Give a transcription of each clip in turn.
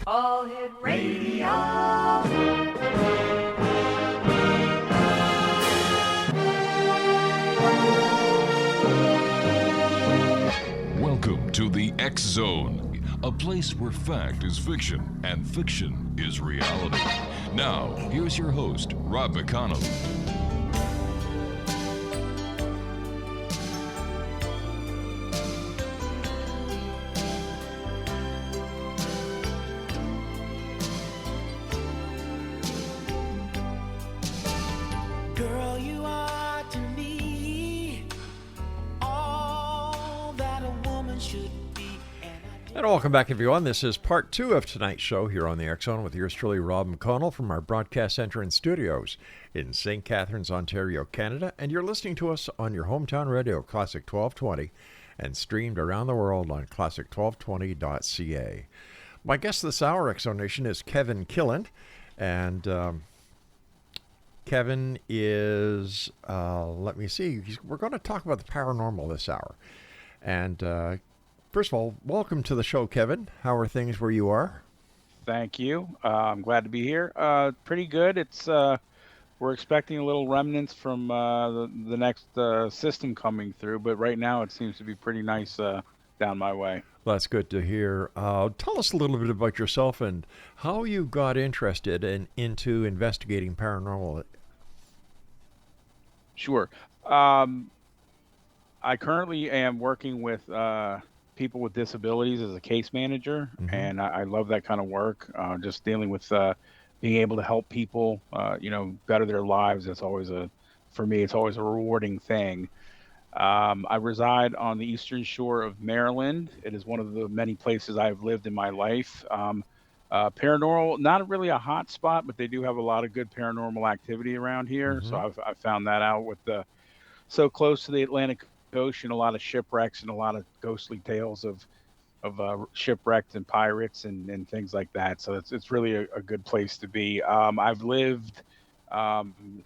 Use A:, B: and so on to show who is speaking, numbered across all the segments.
A: All Hit Radio.
B: Welcome to the X Zone, a place where fact is fiction and fiction is reality. Now, here's your host, Rob McConnell.
C: Girl, you are to me all that a woman should be.
D: And welcome back, everyone. This is part two of tonight's show here on the X Zone with yours truly, Rob McConnell, from our broadcast center and studios in St. Catharines, Ontario, Canada. And you're listening to us on your hometown radio, Classic 1220, and streamed around the world on classic1220.ca. My guest this hour, X Zone Nation, is Kevin KILLEN. And Kevin is, let me see, we're going to talk about the paranormal this hour. And first of all, welcome to the show, Kevin. How are things where you are?
E: Thank you. I'm glad to be here. Pretty good. It's we're expecting a little remnants from the next system coming through, but right now it seems to be pretty nice down my way.
D: Well, that's good to hear. Tell us a little bit about yourself and how you got interested into investigating paranormal.
E: Sure. I currently am working with people with disabilities as a case manager, and I love that kind of work. Just dealing with being able to help people, better their lives. That's always for me, it's always a rewarding thing. I reside on the eastern shore of Maryland. It is one of the many places I've lived in my life. Paranormal, not really a hot spot, but they do have a lot of good paranormal activity around here. So I've found that out with so close to the Atlantic Ocean, a lot of shipwrecks and a lot of ghostly tales of shipwrecks and pirates and things like that. So it's really a good place to be. I've lived in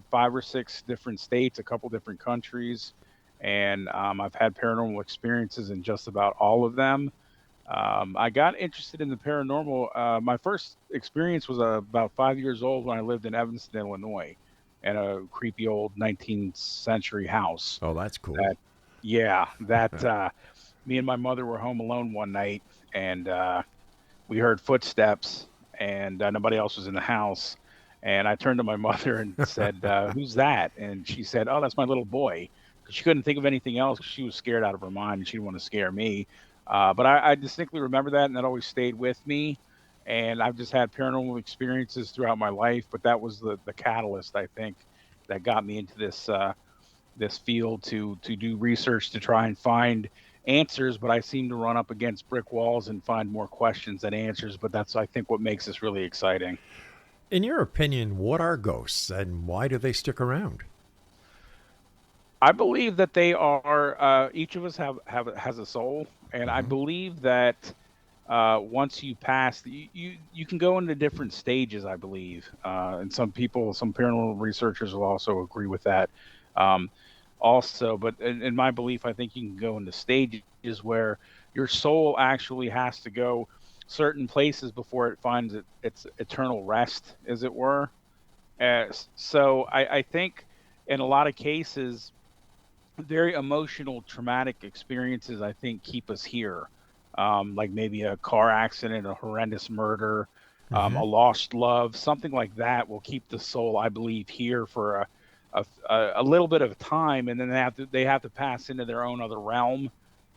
E: 5 or 6 different states, a couple different countries, and I've had paranormal experiences in just about all of them. I got interested in the paranormal. My first experience was about 5 years old when I lived in Evanston, Illinois, in a creepy old 19th century house.
D: Oh, that's cool.
E: Me and my mother were home alone one night, and we heard footsteps, and nobody else was in the house. And I turned to my mother and said, "Who's that?" And she said, "Oh, that's my little boy." She couldn't think of anything else because she was scared out of her mind, and she didn't want to scare me. But I distinctly remember that, and that always stayed with me. And I've just had paranormal experiences throughout my life, but that was the catalyst, I think, that got me into this field to do research to try and find answers. But I seem to run up against brick walls and find more questions than answers. But that's, I think, what makes this really exciting.
D: In your opinion, what are ghosts and why do they stick around?
E: I believe that they are. Each of us has a soul, and I believe that once you pass, you can go into different stages. I believe, and some paranormal researchers will also agree with that. But in my belief, I think you can go into stages where your soul actually has to go certain places before it finds its eternal rest, as it were. So I think in a lot of cases, very emotional, traumatic experiences, I think, keep us here. Like maybe a car accident, a horrendous murder, a lost love, something like that will keep the soul, I believe, here for a little bit of time, and then they have to pass into their own other realm.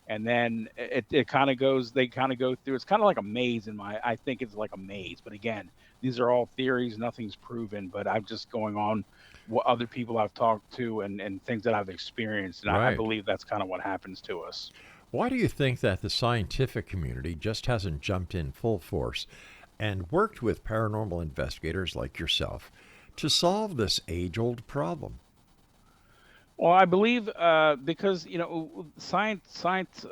E: And then it kind of goes, they kind of go through, it's kind of like a maze I think it's like a maze. But again, these are all theories, nothing's proven, but I'm just going on what other people I've talked to and things that I've experienced. And
D: Right.
E: I believe that's kind of what happens to us.
D: Why do you think that the scientific community just hasn't jumped in full force and worked with paranormal investigators like yourself to solve this age-old problem?
E: Well, I believe because science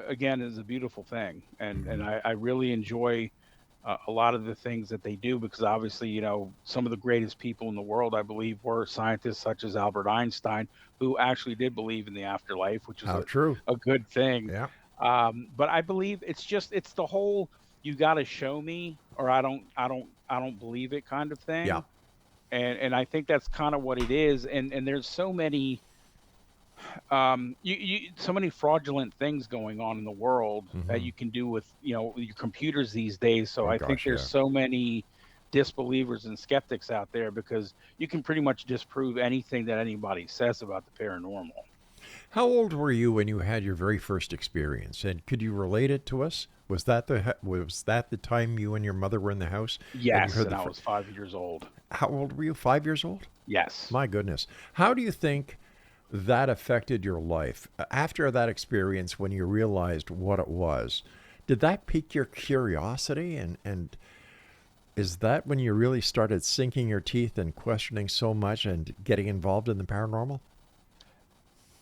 E: again is a beautiful thing, and I really enjoy a lot of the things that they do, because obviously some of the greatest people in the world, I believe, were scientists such as Albert Einstein, who actually did believe in the afterlife, which is
D: How true.
E: a good thing.
D: Yeah.
E: But I believe it's the whole you got to show me, or I don't believe it, kind of
D: Yeah.
E: thing. And I think that's kind of what it is. And there's so many so many fraudulent things going on in the world that
D: Hmm.
E: you can do with your computers these days. So
D: Oh
E: I think
D: gosh,
E: there's
D: yeah.
E: so many disbelievers and skeptics out there because you can pretty much disprove anything that anybody says about the paranormal.
D: How old were you when you had your very first experience, and could you relate it to us? Was that the time you and your mother were in the house and you
E: Yes,
D: heard
E: and
D: the?
E: I was 5 years old.
D: How old were you? 5 years old?
E: Yes.
D: My goodness. How do you think that affected your life after that experience when you realized what it was? Did that pique your curiosity, and is that when you really started sinking your teeth and questioning so much and getting involved in the paranormal?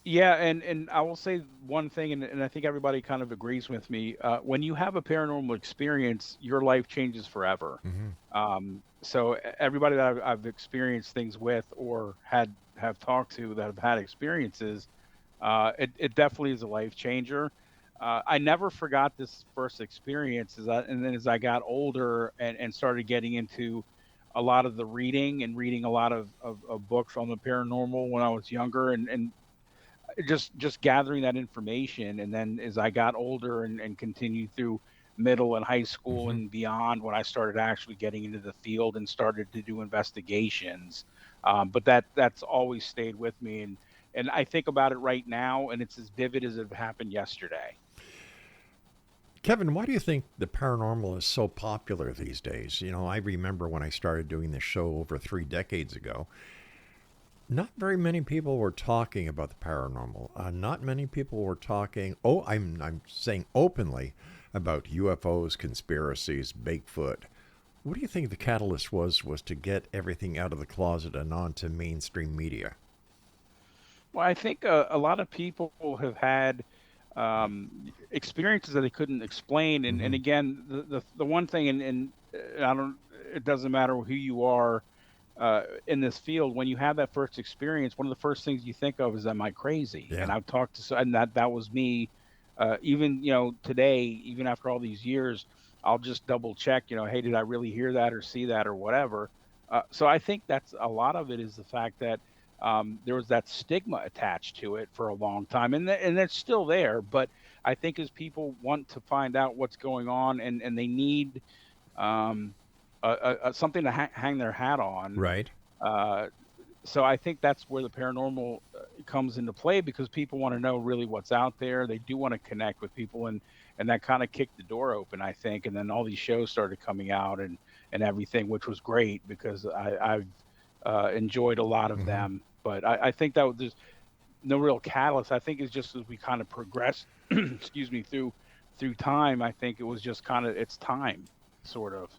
E: Yeah, and I will say one thing, and I think everybody kind of agrees with me. When you have a paranormal experience, your life changes forever.
D: Hmm.
E: So everybody that I've experienced things with or have talked to that have had experiences, it definitely is a life changer. I never forgot this first experience, and then as I got older and started getting into a lot of the reading a lot of books on the paranormal when I was younger, and just gathering that information. And then as I got older and continued through middle and high school
D: Hmm.
E: and beyond, when I started actually getting into the field and started to do investigations, but that's always stayed with me. And I think about it right now, and it's as vivid as it happened yesterday.
D: Kevin, why do you think the paranormal is so popular these days? I remember when I started doing this show over 3 decades ago, not very many people were talking about the paranormal. Not many people were talking. Oh, I'm saying openly about UFOs, conspiracies, Bigfoot. What do you think the catalyst was to get everything out of the closet and onto mainstream media?
E: Well, I think a lot of people have had experiences that they couldn't explain. And
D: Hmm.
E: again, the one thing, and I don't, it doesn't matter who you are in this field. When you have that first experience, one of the first things you think of is, "Am I crazy?" And
D: Yeah.
E: I've talked to, and that was me. Even today, even after all these years, I'll just double check. Hey, did I really hear that or see that or whatever? So I think that's a lot of it is the fact that there was that stigma attached to it for a long time, and that's still there. But I think as people want to find out what's going on, and they need um, something to hang their hat on.
D: Right.
E: Uh, so I think that's where the paranormal comes into play because people want to know really what's out there. They do want to connect with people, and that kind of kicked the door open, I think. And then all these shows started coming out and everything, which was great because I've enjoyed a lot of
D: Hmm.
E: them. But I think that there's no real catalyst. I think it's just as we kind of progress, excuse me, through time. I think it was just kind of it's time, sort of.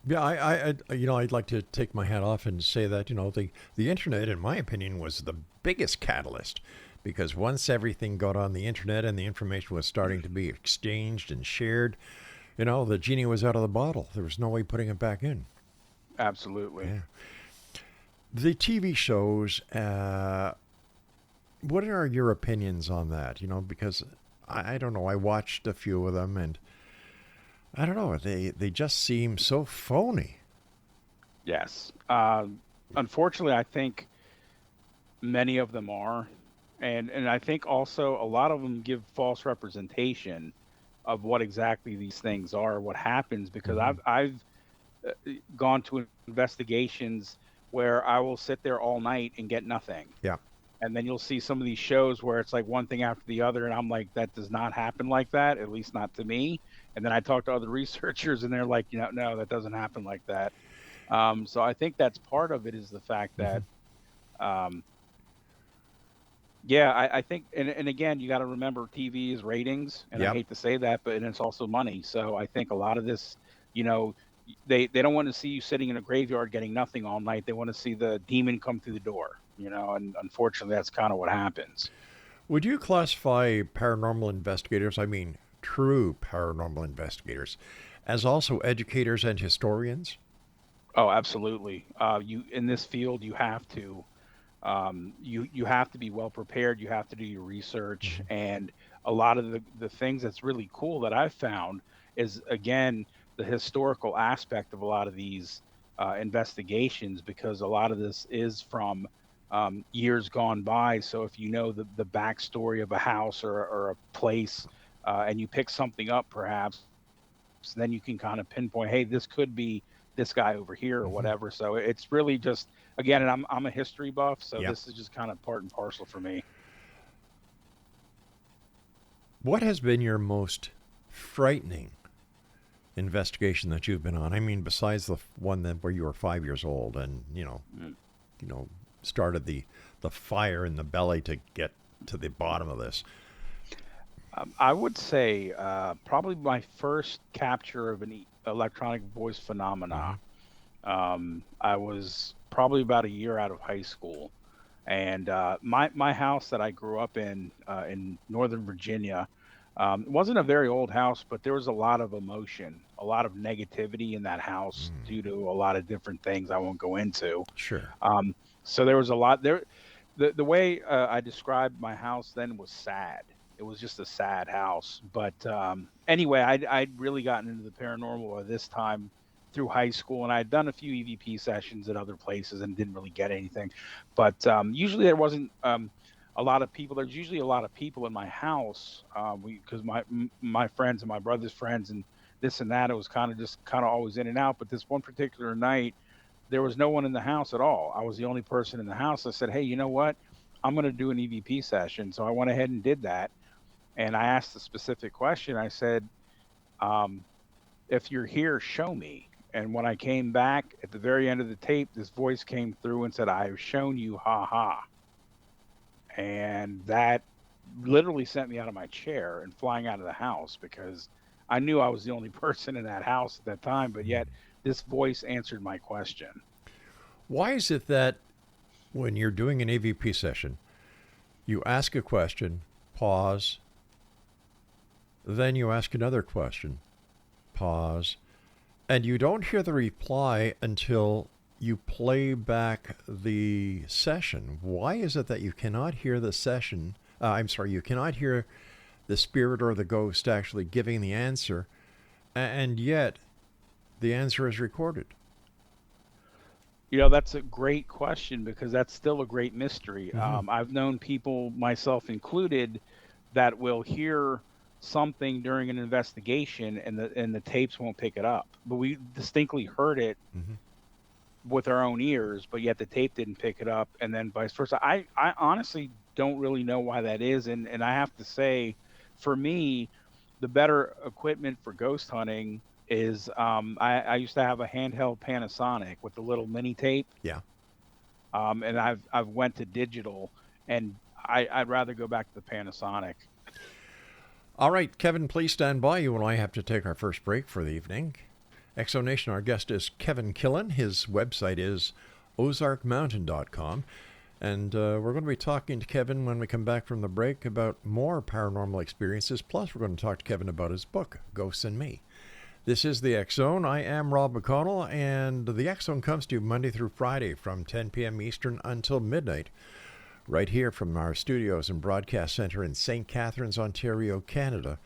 D: Yeah, I'd like to take my hat off and say that the internet, in my opinion, was the biggest catalyst, because once everything got on the internet and the information was starting to be exchanged and shared, the genie was out of the bottle. There was no way putting it back in.
E: Absolutely.
D: Yeah. The TV shows. What are your opinions on that? Because I don't know. I watched a few of them, and I don't know. They just seem so phony.
E: Yes. Unfortunately, I think many of them are, and I think also a lot of them give false representation of what exactly these things are, what happens. Because
D: Hmm.
E: I've gone to investigations where I will sit there all night and get nothing.
D: Yeah.
E: And then you'll see some of these shows where it's like one thing after the other, and I'm like, that does not happen like that, at least not to me. And then I talk to other researchers, and they're like, no, that doesn't happen like that. So I think that's part of it is the fact
D: Hmm.
E: that, um, yeah, I think, and again, you got to remember TV is ratings, and I
D: Yep.
E: hate to say that, but and it's also money. So I think a lot of this, you know, they don't want to see you sitting in a graveyard getting nothing all night. They want to see the demon come through the door, and unfortunately, that's kind of what happens.
D: Would you classify paranormal investigators, I mean true paranormal investigators, as also educators and historians?
E: Oh, absolutely. You in this field, you have to. You have to be well prepared. You have to do your research,
D: Hmm.
E: and a lot of the things that's really cool that I've found. is again the historical aspect of a lot of these investigations, because a lot of this is from years gone by. So if you know the backstory of a house or a place, and you pick something up, perhaps, then you can kind of pinpoint, hey, this could be this guy over here or whatever. So it's really just, again, and I'm a history buff, so
D: Yep.
E: this is just kind of part and parcel for me.
D: What has been your most frightening investigation that you've been on? I mean, besides the one that where you were 5 years old and started the fire in the belly to get to the bottom of this.
E: I would say probably my first capture of an electronic voice phenomena. I was probably about a year out of high school, and my house that I grew up in Northern Virginia, it wasn't a very old house, but there was a lot of emotion, a lot of negativity in that house due to a lot of different things I won't go into.
D: Sure.
E: So there was a lot there. The way I described my house then was sad. It was just a sad house. But anyway, I'd really gotten into the paranormal at this time through high school, and I'd done a few EVP sessions at other places and didn't really get anything. But usually there wasn't a lot of people. There's usually a lot of people in my house because my friends and my brother's friends and this and that. It was kind of always in and out. But this one particular night, there was no one in the house at all. I was the only person in the house. I said, hey, you know what? I'm going to do an EVP session. So I went ahead and did that. And I asked a specific question. I said, if you're here, show me. And when I came back at the very end of the tape, this voice came through and said, I've shown you, ha ha. And that literally sent me out of my chair and flying out of the house, because I knew I was the only person in that house at that time, but yet this voice answered my question.
D: Why is it that when you're doing an AVP session, you ask a question, pause, then you ask another question, pause, and you don't hear the reply until you play back the session? Why is it that you cannot hear the session? You cannot hear the spirit or the ghost actually giving the answer, and yet the answer is recorded?
E: That's a great question, because that's still a great mystery. I've known people, myself included, that will hear something during an investigation and the tapes won't pick it up, but we distinctly heard it with our own ears, but yet the tape didn't pick it up, and then vice versa. I honestly don't really know why that is, and I have to say, for me, the better equipment for ghost hunting is I used to have a handheld Panasonic with the little mini tape.
D: Yeah.
E: And I've went to digital, and I'd rather go back to the Panasonic.
D: All right, Kevin, please stand by. You and I have to take our first break for the evening. Exonation, our guest is Kevin Killen. His website is ozarkmountain.com. And we're going to be talking to Kevin when we come back from the break about more paranormal experiences. Plus, we're going to talk to Kevin about his book, Ghosts and Me. This is the X Zone. I am Rob McConnell, and the X Zone comes to you Monday through Friday from 10 p.m. Eastern until midnight, right here from our studios and broadcast center in St. Catharines, Ontario, Canada,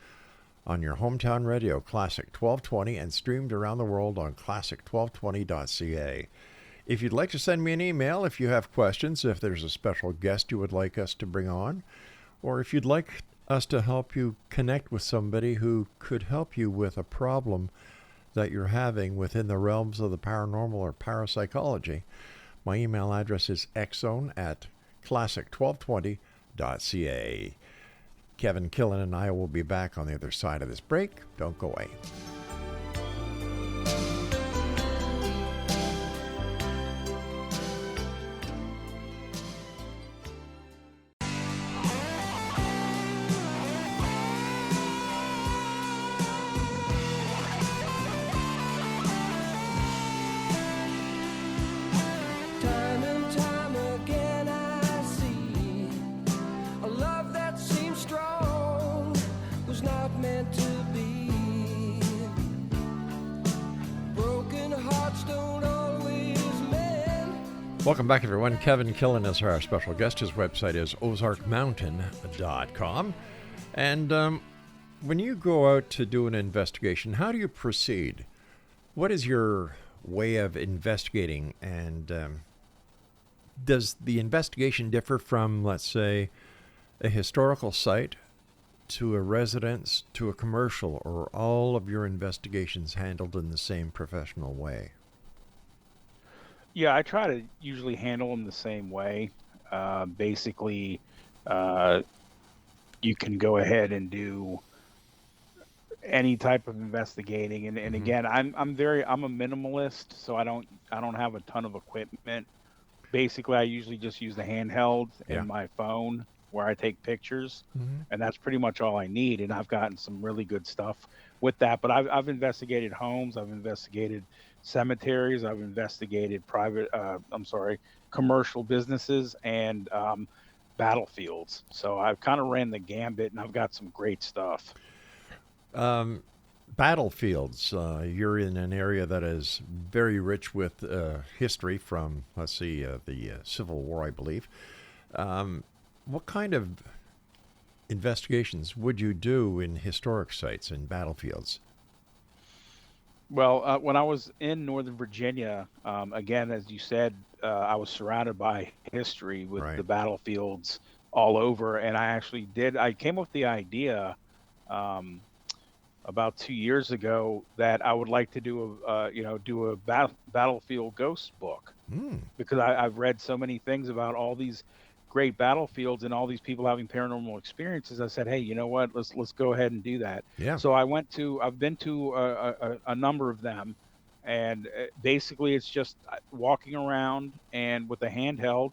D: on your hometown radio, Classic 1220, and streamed around the world on classic1220.ca. If you'd like to send me an email, if you have questions, if there's a special guest you would like us to bring on, or if you'd like us to help you connect with somebody who could help you with a problem that you're having within the realms of the paranormal or parapsychology, my email address is xzone@classic1220.ca. Kevin Killen and I will be back on the other side of this break. Don't go away.
C: Time and time again I see a love that seems strong was not meant to be. Broken hearts don't always mend.
D: Welcome back, everyone. Kevin Killen is our special guest. His website is ozarkmountain.com. And When you go out to do an investigation, how do you proceed? What is your way of investigating? And does the investigation differ from, let's say, a historical site to a residence to a commercial, or are all of your investigations handled in the same professional way?
E: Yeah, I try to usually handle them the same way. Basically, uh, you can go ahead and do any type of investigating, and
D: Hmm.
E: again, I'm a minimalist, so I don't have a ton of equipment. Basically, I usually just use the handheld
D: Yeah.
E: and my phone where I take pictures,
D: Hmm.
E: and that's pretty much all I need. And I've gotten some really good stuff with that. But I've investigated homes, I've investigated cemeteries, I've investigated commercial businesses, and battlefields. So I've kind of ran the gambit, and I've got some great stuff.
D: Um, Battlefields. You're in an area that is very rich with history from, let's see, the Civil War, I believe. What kind of investigations would you do in historic sites and battlefields?
E: Well, when I was in Northern Virginia, again, as you said, I was surrounded by history with
D: Right.
E: the battlefields all over, and I actually did. I came up with the idea um, about 2 years ago that I would like to do a battlefield ghost book,
D: Mm,
E: because I've read so many things about all these great battlefields and all these people having paranormal experiences. I said, hey, you know what? Let's go ahead and do that.
D: yeah.
E: So I've been to a number of them, and basically it's just walking around and with a handheld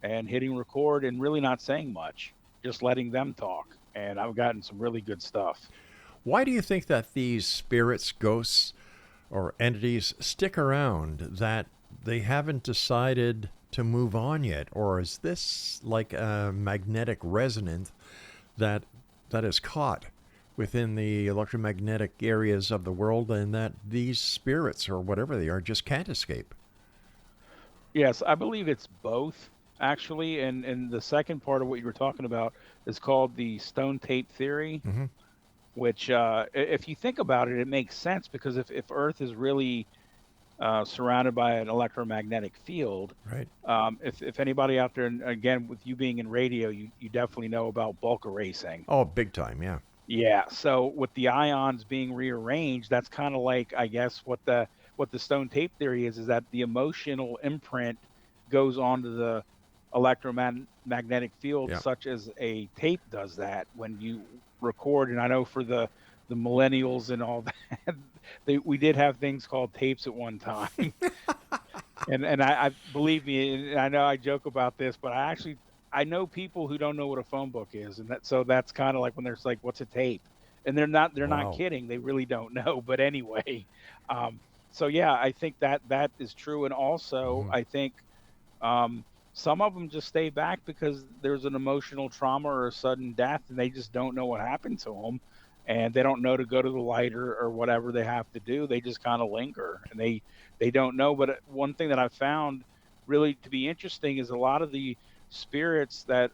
E: and hitting record and really not saying much, just letting them talk. And I've gotten some really good stuff.
D: Why do you think that these spirits, ghosts, or entities stick around, that they haven't decided to move on yet? Or is this like a magnetic resonance that is caught within the electromagnetic areas of the world, and that these spirits or whatever they are just can't escape?
E: Yes, I believe it's both actually. And the second part of what you were talking about is called the stone tape theory,
D: Hmm.
E: which, if you think about it, it makes sense, because if Earth is really surrounded by an electromagnetic field,
D: Right.
E: if anybody out there, and again, with you being in radio, you definitely know about bulk erasing.
D: Oh, big time. Yeah.
E: Yeah. So with the ions being rearranged, that's kind of like, I guess, what the stone tape theory is that the emotional imprint goes onto the electromagnetic field,
D: Yeah.
E: such as a tape does that when you record. And I know for the millennials and all that, we did have things called tapes at one time. And I believe me, and I know I joke about this, but I know people who don't know what a phone book is, and that's kind of like when there's like, what's a tape, and they're not
D: Wow.
E: kidding, they really don't know. But anyway, um, so yeah, I think that is true, and also
D: Hmm.
E: I think some of them just stay back because there's an emotional trauma or a sudden death, and they just don't know what happened to them, and they don't know to go to the light, or whatever they have to do. They just kind of linger, and they don't know. But one thing that I found really to be interesting is a lot of the spirits that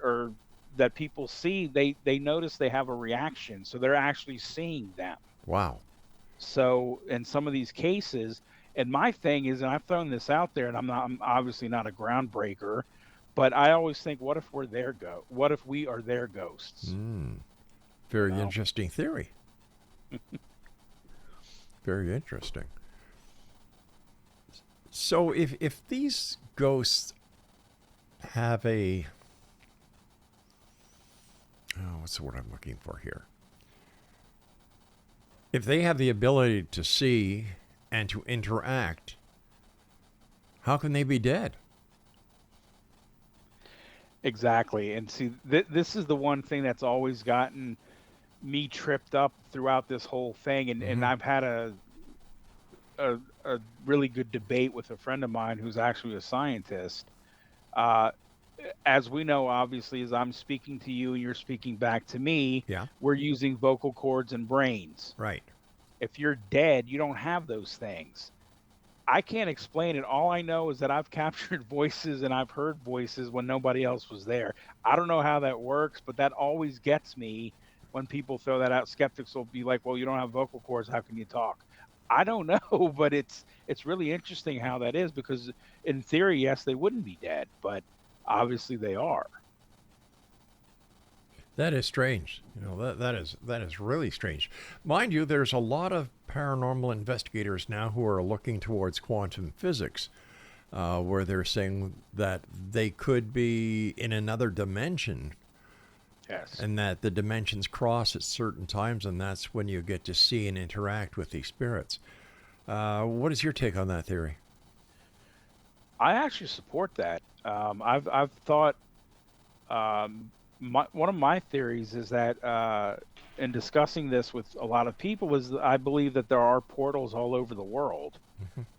E: people see, they notice they have a reaction, so they're actually seeing them.
D: Wow.
E: So in some of these cases, and my thing is, and I've thrown this out there, and I'm obviously not a groundbreaker, but I always think, what if what if we are their ghosts?
D: Mm.
E: You
D: Very
E: know?
D: interesting theory. Very interesting. So if these ghosts have a, oh, what's the word I'm looking for here? If they have the ability to see and to interact, how can they be dead?
E: Exactly. And see, this is the one thing that's always gotten me tripped up throughout this whole thing. And
D: Hmm.
E: I've had a really good debate with a friend of mine who's actually a scientist. Uh, as we know, obviously, as I'm speaking to you and you're speaking back to me,
D: Yeah.
E: we're using vocal cords and brains.
D: Right.
E: If you're dead, you don't have those things. I can't explain it. All I know is that I've captured voices and I've heard voices when nobody else was there. I don't know how that works, but that always gets me when people throw that out, skeptics will be like, "Well, you don't have vocal cords. How can you talk?" I don't know, but it's really interesting how that is because in theory, yes, they wouldn't be dead, but obviously they are.
D: That is strange. That is really strange. Mind you, there's a lot of paranormal investigators now who are looking towards quantum physics, where they're saying that they could be in another dimension,
E: Yes.
D: and that the dimensions cross at certain times, and that's when you get to see and interact with these spirits. What is your take on that theory?
E: I actually support that. I've thought one of my theories is that in discussing this with a lot of people is that I believe that there are portals all over the world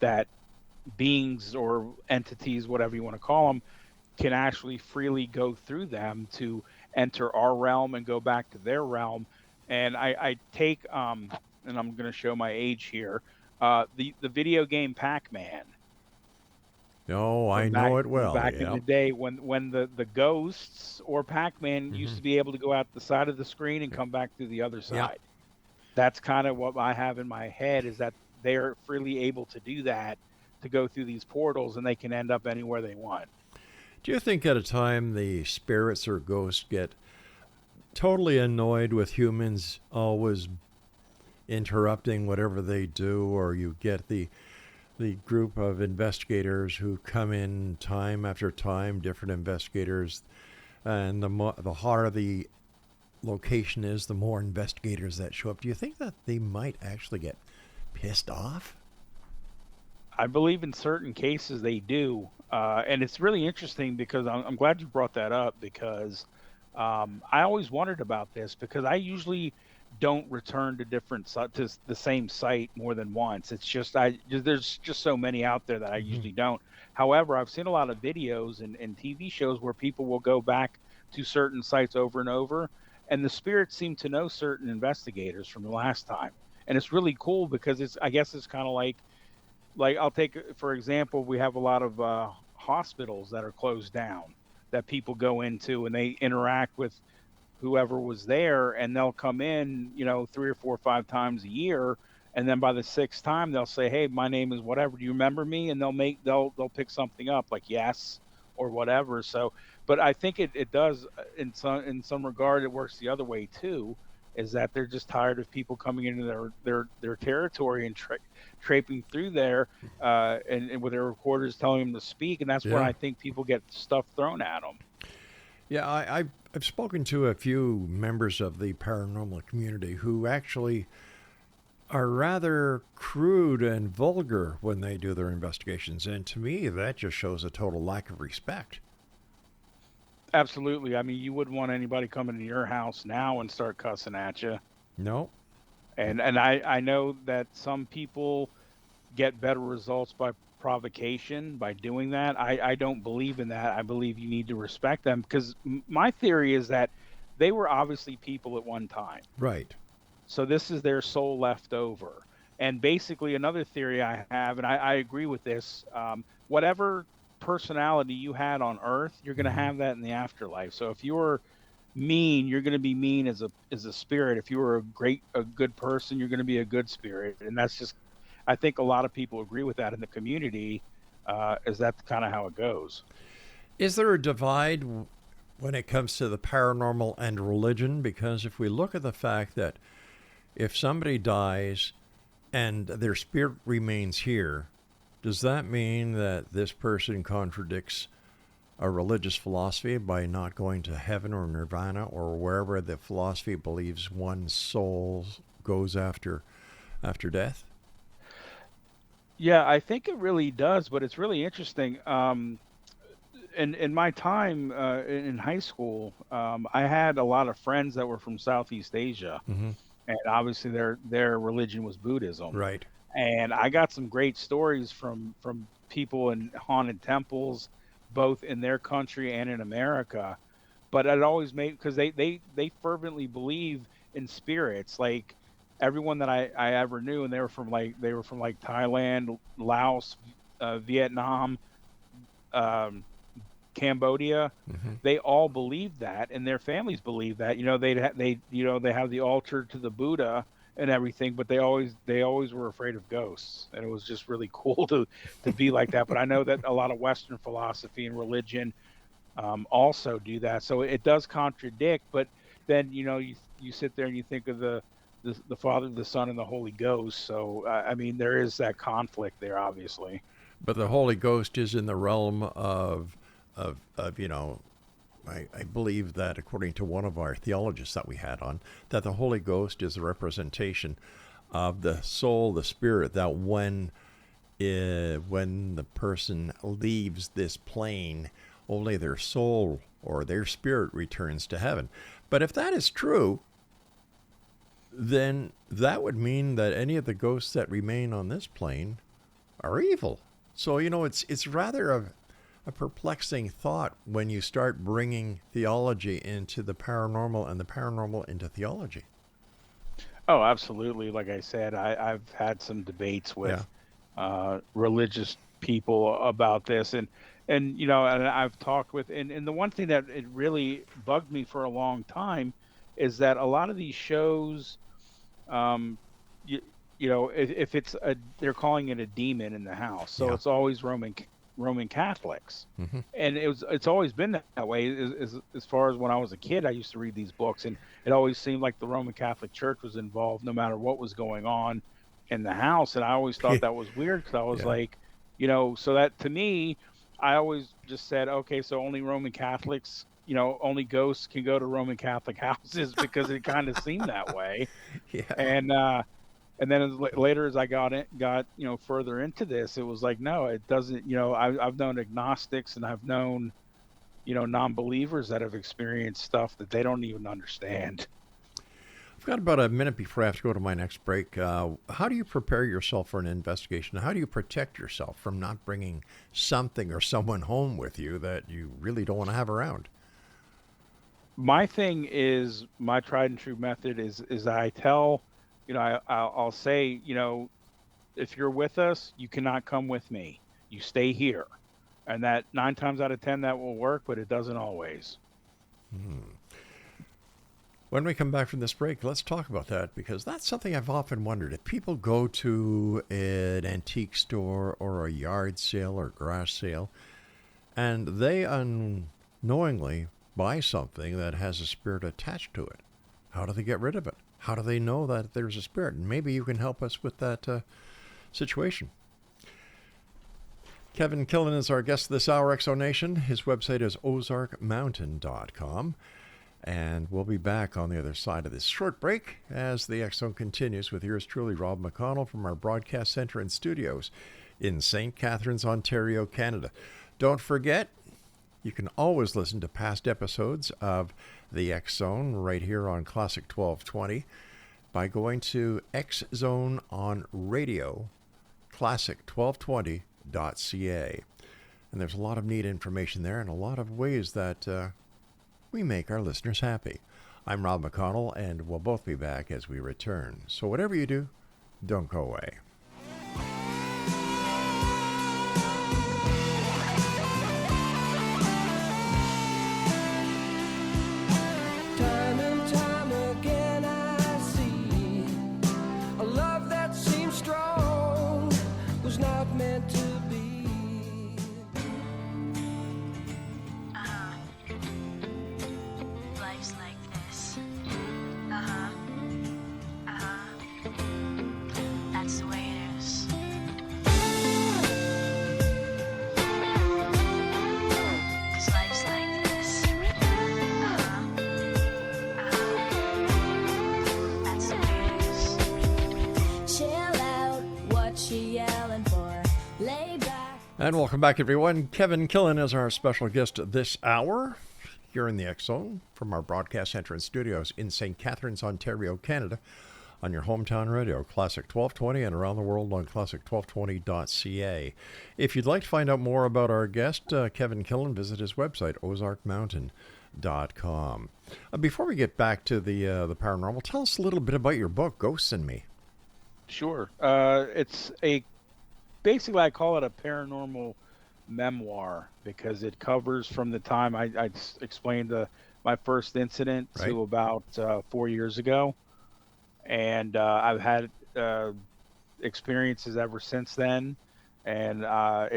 E: that beings or entities, whatever you want to call them, can actually freely go through them to enter our realm and go back to their realm. And I take and I'm going to show my age here. The video game Pac-Man.
D: No, I
E: From
D: know it well.
E: back in
D: Yeah.
E: the day when the ghosts or Pac-Man used to be able to go out the side of the screen and come back through the other
D: Yeah.
E: side. That's kind of what I have in my head is that they're freely able to do that, to go through these portals, and they can end up anywhere they want.
D: Do you think at a time the spirits or ghosts get totally annoyed with humans always interrupting whatever they do, or you get the group of investigators who come in time after time, different investigators, and the hotter the location is, the more investigators that show up? Do you think that they might actually get pissed off?
E: I believe in certain cases they do, and it's really interesting because I'm glad you brought that up because I always wondered about this because I usually don't return to to the same site more than once. It's just there's just so many out there that I usually don't. However, I've seen a lot of videos and TV shows where people will go back to certain sites over and over, and the spirits seem to know certain investigators from the last time, and it's really cool because I guess it's kind of like I'll take for example, we have a lot of hospitals that are closed down that people go into and they interact with whoever was there, and they'll come in, 3 or 4 or 5 times a year, and then by the 6th time they'll say, "Hey, my name is whatever. Do you remember me?" And they'll pick something up like yes or whatever. So, but I think it does in some regard it works the other way too, is that they're just tired of people coming into their territory and traipsing through there, and with their recorders telling them to speak, and that's when
D: Yeah.
E: I think people get stuff thrown at them.
D: Yeah, I've spoken to a few members of the paranormal community who actually are rather crude and vulgar when they do their investigations. And to me, that just shows a total lack of respect.
E: Absolutely. I mean, you wouldn't want anybody coming to your house now and start cussing at you.
D: No.
E: And I know that some people get better results by provocation by doing that. I don't believe in that. I believe you need to respect them because my theory is that they were obviously people at one time.
D: Right.
E: So this is their soul left over. And basically another theory I have, and I agree with this, whatever personality you had on Earth, you're going to have that in the afterlife. So if you're mean, you're going to be mean as a spirit. If you were a good person, you're going to be a good spirit. And that's just, I think a lot of people agree with that in the community, is that's kind of how it goes.
D: Is there a divide when it comes to the paranormal and religion? Because if we look at the fact that if somebody dies and their spirit remains here, does that mean that this person contradicts a religious philosophy by not going to heaven or nirvana or wherever the philosophy believes one's soul goes after death?
E: Yeah, I think it really does, but it's really interesting. In my time in high school, I had a lot of friends that were from Southeast Asia, and obviously their religion was Buddhism.
D: Right.
E: And I got some great stories from people in haunted temples, both in their country and in America. But it always made because they fervently believe in spirits. Like everyone that I ever knew, and they were from like Thailand, Laos, Vietnam, Cambodia, they all believed that, and their families believed that. They have the altar to the Buddha and everything, but they always were afraid of ghosts, and it was just really cool to be like that. But I know that a lot of Western philosophy and religion also do that, so it does contradict. But then you sit there and you think of the Father, the Son, and the Holy Ghost. So I mean, there is that conflict there, obviously.
D: But the Holy Ghost is in the realm of I believe that, according to one of our theologists that we had on, that the Holy Ghost is a representation of the soul, the spirit, that when the person leaves this plane, only their soul or their spirit returns to heaven. But if that is true, then that would mean that any of the ghosts that remain on this plane are evil. So, it's rather a perplexing thought when you start bringing theology into the paranormal and the paranormal into theology.
E: Oh, absolutely. Like I said, I've had some debates with religious people about this, and I've talked with, and the one thing that it really bugged me for a long time is that a lot of these shows, if it's they're calling it a demon in the house, so it's always Roman Catholics, and it's always been that way. As far as when I was a kid, I used to read these books, and it always seemed like the Roman Catholic Church was involved, no matter what was going on in the house. And I always thought that was weird, because I was like, so that, to me, I always just said, okay, so only Roman Catholics, only ghosts can go to Roman Catholic houses, because it kind of seemed that way. And then later, as I got further into this, it was like, no, it doesn't. I've known agnostics, and I've known non-believers that have experienced stuff that they don't even understand.
D: I've got about a minute before I have to go to my next break. How do you prepare yourself for an investigation? How do you protect yourself from not bringing something or someone home with you that you really don't want to have around?
E: My thing is, my tried and true method is I tell, I'll say, if you're with us, you cannot come with me. You stay here. And that 9 times out of 10, that will work, but it doesn't always.
D: When we come back from this break, let's talk about that, because that's something I've often wondered. If people go to an antique store or a yard sale or garage sale, and they unknowingly buy something that has a spirit attached to it, how do they get rid of it? How do they know that there's a spirit? And maybe you can help us with that situation. Kevin Killen is our guest this hour, Exonation. His website is ozarkmountain.com. And we'll be back on the other side of this short break as the X Zone continues with yours truly, Rob McConnell, from our broadcast center and studios in St. Catharines, Ontario, Canada. Don't forget, you can always listen to past episodes of the X Zone right here on Classic 1220 by going to X Zone on Radio, classic1220.ca. And there's a lot of neat information there and a lot of ways that we make our listeners happy. I'm Rob McConnell, and we'll both be back as we return. So whatever you do, don't go away.
C: Time and time again I see a love that seems strong was not meant to be.
F: Life's like this. That's the way it is. 'Cause life's like this. That's the way it is. Chill out, what you yelling for? Lay back.
D: And welcome back, everyone. Kevin Killen is our special guest this hour here in the X Zone from our broadcast center and studios in St. Catharines, Ontario, Canada, on your hometown radio, Classic 1220, and around the world on classic1220.ca. If you'd like to find out more about our guest, Kevin Killen, visit his website, ozarkmountain.com. Before we get back to the paranormal, tell us a little bit about your book, Ghosts and Me.
E: Sure. It's basically, I call it a paranormal memoir because it covers from the time I explained my first incident
D: Right.
E: to about 4 years ago, and I've had experiences ever since then, and I've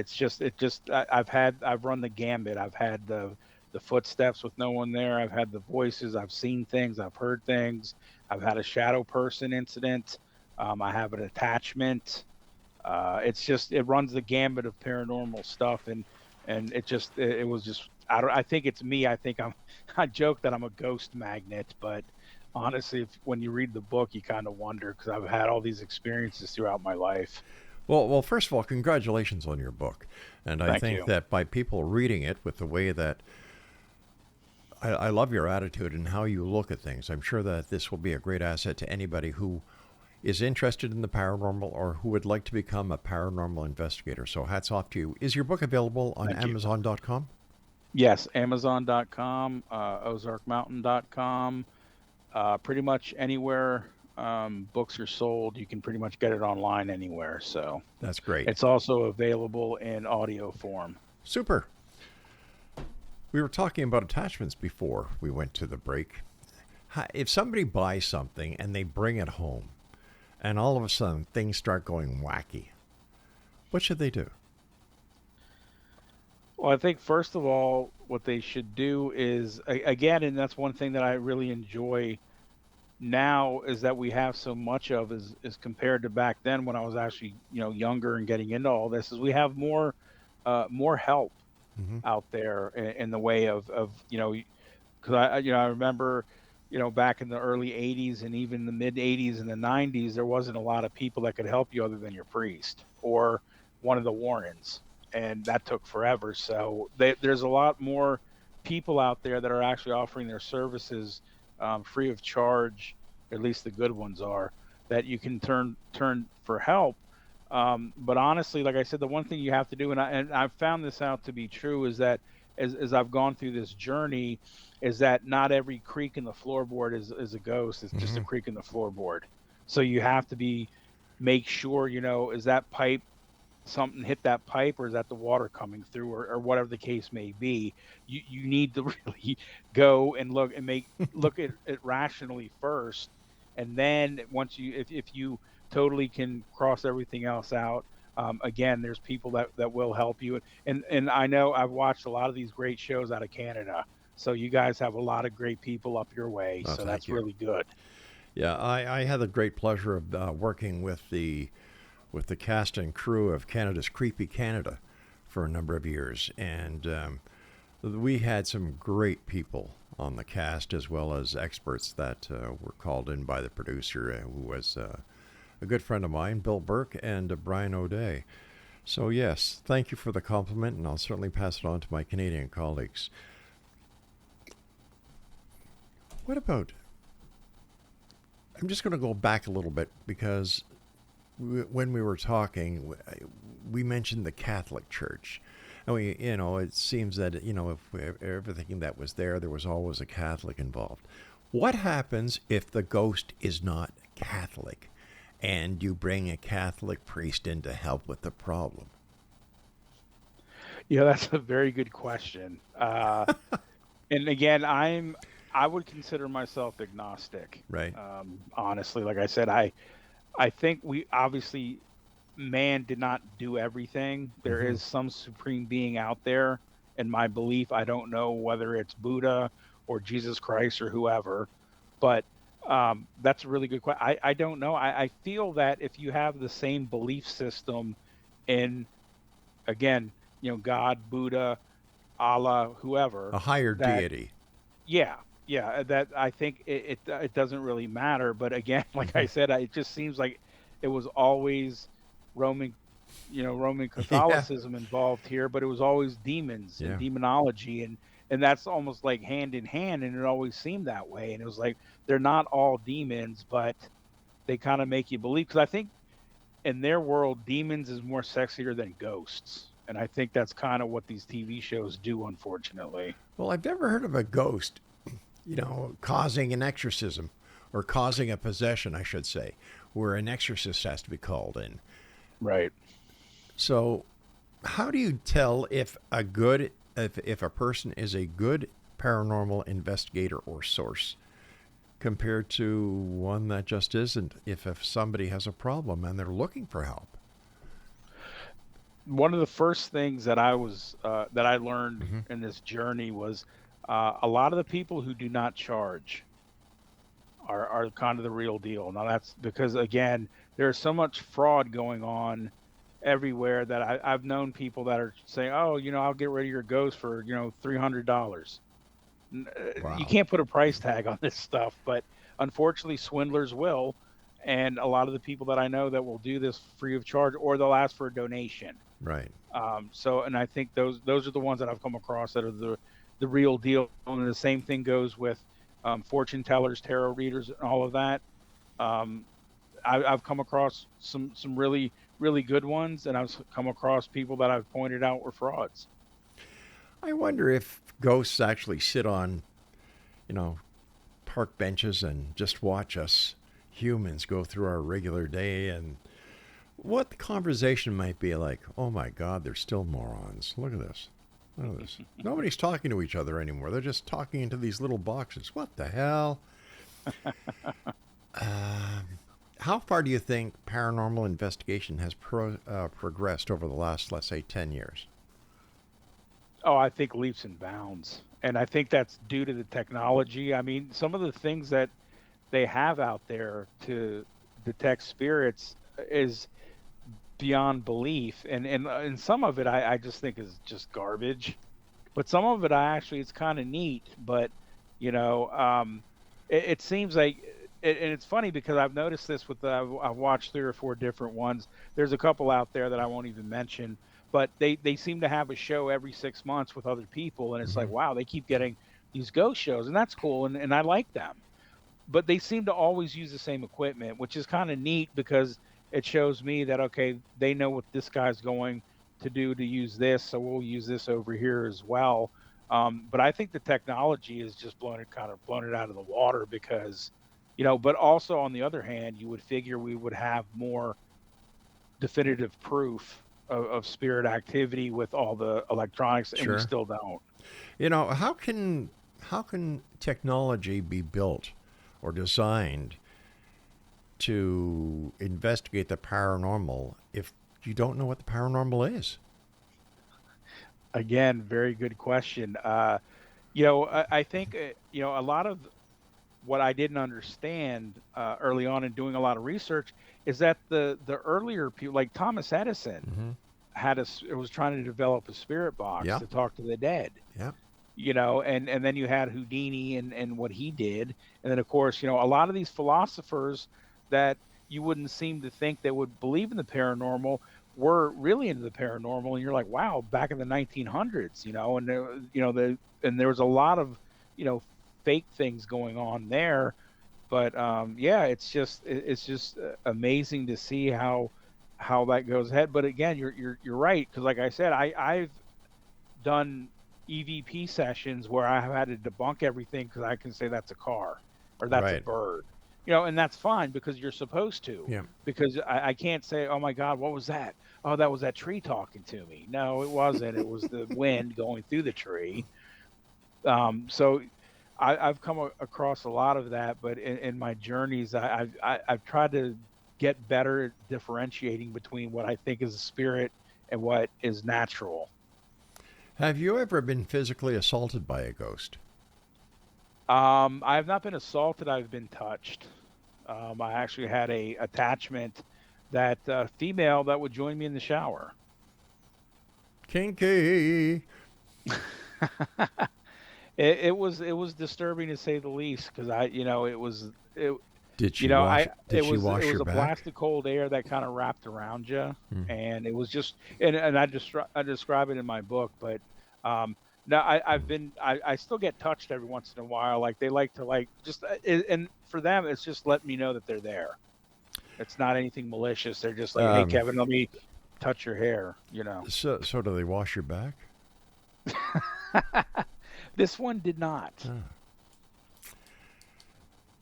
E: run the gambit. I've had the footsteps with no one there. I've had the voices. I've seen things. I've heard things. I've had a shadow person incident. I have an attachment. It runs the gambit of paranormal stuff, and it was just I think it's me. I think I joke that I'm a ghost magnet, but honestly, when you read the book, you kind of wonder because I've had all these experiences throughout my life.
D: Well, first of all, congratulations on your book. And I
E: Thank
D: think
E: you.
D: that by people reading it with the way that I love your attitude and how you look at things, I'm sure that this will be a great asset to anybody who is interested in the paranormal or who would like to become a paranormal investigator. So hats off to you. Is your book available on
E: Thank you.
D: Amazon.com?
E: Yes, Amazon.com, OzarkMountain.com, pretty much anywhere books are sold, you can pretty much get it online anywhere. So
D: That's great.
E: it's also available in audio form.
D: Super. We were talking about attachments before we went to the break. If somebody buys something and they bring it home and all of a sudden things start going wacky, what should they do?
E: Well, I think first of all, what they should do is again, and that's one thing that I really enjoy now is that we have so much of is compared to back then when I was actually younger and getting into all this is we have more help out there in the way of because I remember back in the early 80s and even the mid 80s and the 90s there wasn't a lot of people that could help you other than your priest or one of the Warrens, and that took forever. So there's a lot more people out there that are actually offering their services free of charge, at least the good ones are, that you can turn for help. But honestly, like I said, the one thing you have to do, and I've found this out to be true, is that as I've gone through this journey, is that not every creak in the floorboard is a ghost. It's just a creak in the floorboard. So you have to make sure, is that pipe, something hit that pipe, or is that the water coming through, or whatever the case may be. You need to really go and look at it rationally first, and then once if you totally can cross everything else out, again, there's people that will help you, and I know I've watched a lot of these great shows out of Canada, so you guys have a lot of great people up your way. So that's really good.
D: Yeah, I had the great pleasure of working with the cast and crew of Canada's Creepy Canada for a number of years. And we had some great people on the cast as well as experts that were called in by the producer, who was a good friend of mine, Bill Burke, and Brian O'Day. So yes, thank you for the compliment, and I'll certainly pass it on to my Canadian colleagues. What about... I'm just going to go back a little bit because when we were talking, we mentioned the Catholic Church. And it seems that, if everything that was there was always a Catholic involved. What happens if the ghost is not Catholic and you bring a Catholic priest in to help with the problem?
E: Yeah, that's a very good question. And again, I would consider myself agnostic.
D: Right.
E: Honestly, like I said, I think man did not do everything. There is some supreme being out there. In my belief, I don't know whether it's Buddha or Jesus Christ or whoever, but that's a really good question. I don't know. I feel that if you have the same belief system in, again, God, Buddha, Allah, whoever,
D: a higher deity.
E: Yeah, that I think it doesn't really matter. But again, like I said, it just seems like it was always Roman Catholicism involved here, but it was always demons and demonology, and that's almost like hand in hand, and it always seemed that way. And it was like they're not all demons, but they kind of make you believe, because I think in their world, demons is more sexier than ghosts, and I think that's kind of what these TV shows do, unfortunately.
D: Well, I've never heard of a ghost, causing an exorcism, or causing a possession, I should say, where an exorcist has to be called in.
E: Right.
D: So How do you tell if a person is a good paranormal investigator or source compared to one that just isn't? If somebody has a problem and they're looking for help.
E: One of the first things that I learned
D: Mm-hmm.
E: in this journey was a lot of the people who do not charge are kind of the real deal. Now that's because again, there's so much fraud going on everywhere that I've known people that are saying, "Oh, I'll get rid of your ghost for $300." You
D: Wow.
E: can't put a price tag on this stuff, but unfortunately, swindlers will, and a lot of the people that I know that will do this free of charge, or they'll ask for a donation.
D: Right.
E: And I think those are the ones that I've come across that are the real deal. And the same thing goes with fortune tellers, tarot readers, and all of that. Um, I've come across some really really good ones, and I've come across people that I've pointed out were frauds.
D: I wonder if ghosts actually sit on, you know, park benches and just watch us humans go through our regular day, and what the conversation might be like. Oh my God, they're still morons. Look at this. Look at this. Nobody's talking to each other anymore. They're just talking into these little boxes. What the hell? How far do you think paranormal investigation has progressed over the last, let's say, 10 years?
E: Oh, I think leaps and bounds. And I think that's due to the technology. I mean, some of the things that they have out there to detect spirits is beyond belief. And some of it I just think is just garbage. But some of it it's kind of neat. But, it seems like, and it's funny because I've noticed this I've watched 3 or 4 different ones. There's a couple out there that I won't even mention, but they seem to have a show every 6 months with other people, and it's like, wow, they keep getting these ghost shows, and that's cool, and I like them. But they seem to always use the same equipment, which is kind of neat because it shows me that, okay, they know what this guy's going to do to use this, so we'll use this over here as well. But I think the technology is just blown it out of the water because, but also on the other hand, you would figure we would have more definitive proof of spirit activity with all the electronics, and we
D: Sure.
E: still don't.
D: How can technology be built or designed to investigate the paranormal if you don't know what the paranormal is?
E: Again, very good question. I think a lot of what I didn't understand early on in doing a lot of research is that the earlier people, like Thomas Edison, was trying to develop a spirit box
D: Yeah.
E: to talk to the dead.
D: Yeah.
E: And then you had Houdini and what he did, and then of course a lot of these philosophers that you wouldn't seem to think that would believe in the paranormal were really into the paranormal, and you're like, wow, back in the 1900s, and there was a lot of fake things going on there, but yeah, it's just amazing to see how that goes ahead. But again, you're right, because like I said, I've done EVP sessions where I have had to debunk everything because I can say that's a car or that's a
D: Right.
E: bird, and that's fine because you're supposed to.
D: Yeah.
E: Because I can't say, oh my God, what was that? Oh, that was that tree talking to me. No, it wasn't. It was the wind going through the tree. So I've come across a lot of that, but in my journeys, I've tried to get better at differentiating between what I think is a spirit and what is natural.
D: Have you ever been physically assaulted by a ghost?
E: I have not been assaulted. I've been touched. I actually had a attachment that female that would join me in the shower.
D: Kinky.
E: It was disturbing to say the least because
D: Did she wash? Did
E: it
D: she
E: was
D: wash
E: it was
D: your
E: a
D: back?
E: blast of cold air that kind of wrapped around you,
D: Hmm.
E: and it was just and I describe it in my book, but no, I still get touched every once in a while. Like they like to and for them it's just letting me know that they're there. It's not anything malicious. They're just like, hey
D: Um,
E: Kevin, let me touch your hair.
D: So do they wash your back?
E: This one did not.
D: Ah.